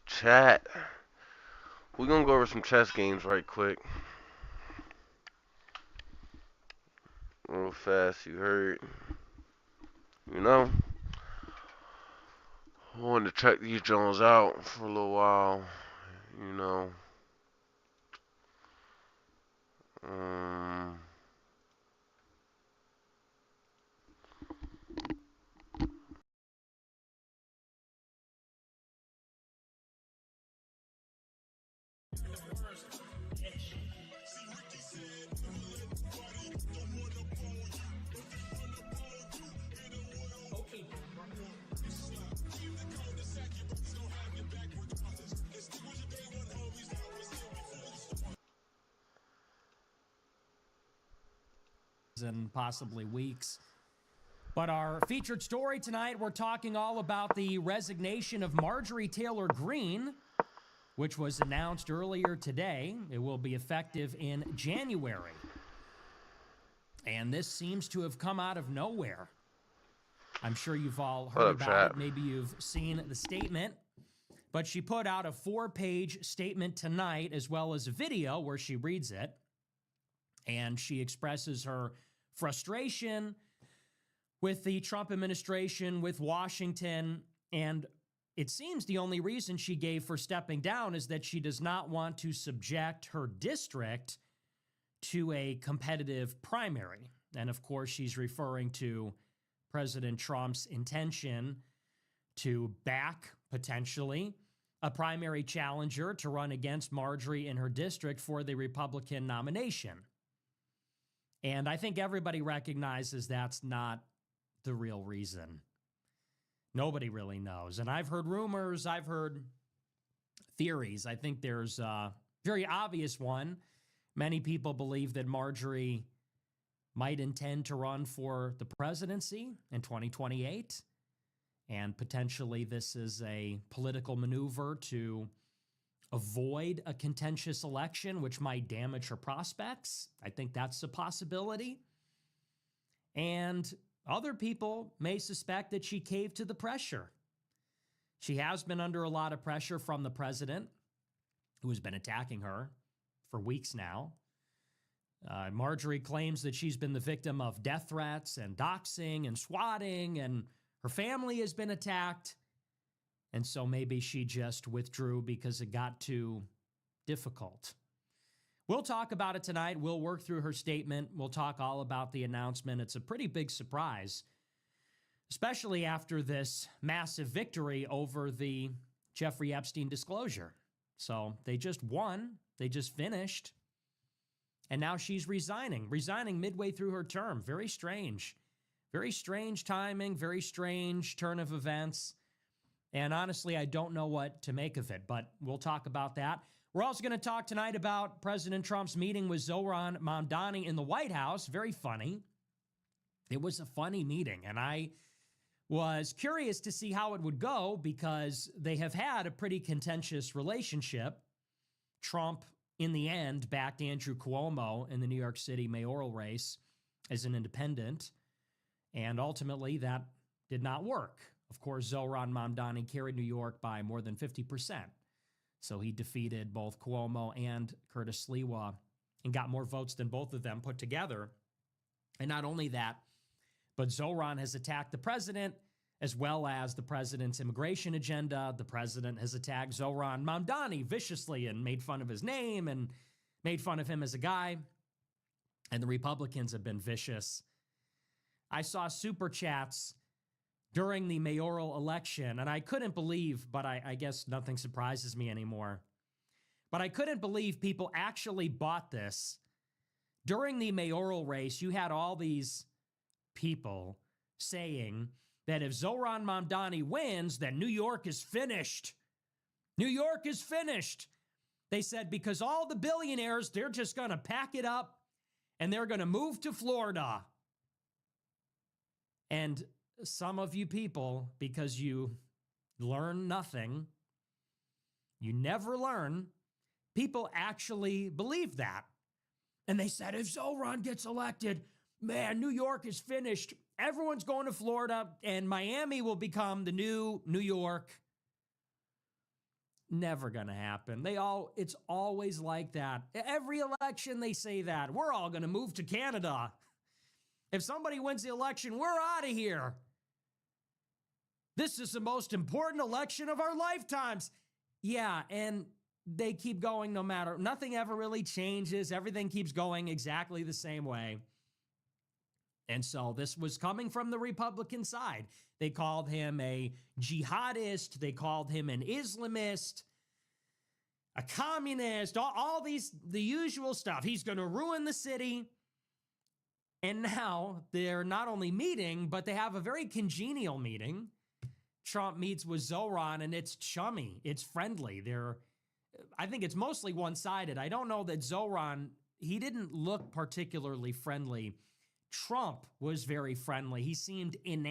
Chat. We're gonna go over some chess games right quick. Real fast, you heard. You know? I wanted to check these Jones out for a little while. You know. Um, and possibly weeks. But our featured story tonight, we're talking all about the resignation of Marjorie Taylor Greene, which was announced earlier today. It will be effective in January. And this seems to have come out of nowhere. I'm sure you've all heard up, about chat? it. Maybe you've seen the statement. But she put out a 4-page statement tonight, as well as a video where she reads it. And she expresses her frustration with the Trump administration, with Washington, and it seems the only reason she gave for stepping down is that she does not want to subject her district to a competitive primary. And of course, she's referring to President Trump's intention to back, potentially, a primary challenger to run against Marjorie in her district for the Republican nomination. And I think everybody recognizes that's not the real reason. Nobody really knows. And I've heard rumors, I've heard theories. I think there's a very obvious one. Many people believe that Marjorie might intend to run for the presidency in 2028. And potentially this is a political maneuver to avoid a contentious election, which might damage her prospects. I think that's a possibility. And other people may suspect that she caved to the pressure. She has been under a lot of pressure from the president, who has been attacking her for weeks now. Marjorie claims that she's been the victim of death threats and doxing and swatting, and her family has been attacked. And so maybe she just withdrew because it got too difficult. We'll talk about it tonight. We'll work through her statement. We'll talk all about the announcement. It's a pretty big surprise, especially after this massive victory over the Jeffrey Epstein disclosure. So they just won. They just finished. And now she's resigning midway through her term. Very strange. Very strange timing, very strange turn of events. And honestly, I don't know what to make of it, but we'll talk about that. We're also going to talk tonight about President Trump's meeting with Zohran Mamdani in the White House. Very funny. It was a funny meeting, and I was curious to see how it would go because they have had a pretty contentious relationship. Trump, in the end, backed Andrew Cuomo in the New York City mayoral race as an independent, and ultimately that did not work. Of course, Zohran Mamdani carried New York by more than 50%. So he defeated both Cuomo and Curtis Sliwa and got more votes than both of them put together. And not only that, but Zohran has attacked the president as well as the president's immigration agenda. The president has attacked Zohran Mamdani viciously and made fun of his name and made fun of him as a guy. And the Republicans have been vicious. I saw super chats during the mayoral election, and I couldn't believe, but I guess nothing surprises me anymore. But I couldn't believe people actually bought this. During the mayoral race, you had all these people saying that if Zohran Mamdani wins, then New York is finished. New York is finished. They said because all the billionaires, they're just going to pack it up and they're going to move to Florida. And some of you people, because you learn nothing, you never learn, people actually believe that. And they said, if Zohran gets elected, man, New York is finished. Everyone's going to Florida, and Miami will become the new New York. Never going to happen. It's always like that. Every election they say that. We're all going to move to Canada. If somebody wins the election, we're out of here. This is the most important election of our lifetimes. Yeah, and they keep going no matter. Nothing ever really changes. Everything keeps going exactly the same way. And so this was coming from the Republican side. They called him a jihadist. They called him an Islamist, a communist, all these, the usual stuff. He's going to ruin the city. And now they're not only meeting, but they have a very congenial meeting. Trump meets with Zoran, and it's chummy. It's friendly. I think it's mostly one-sided. I don't know that Zoran, he didn't look particularly friendly. Trump was very friendly. He seemed enamored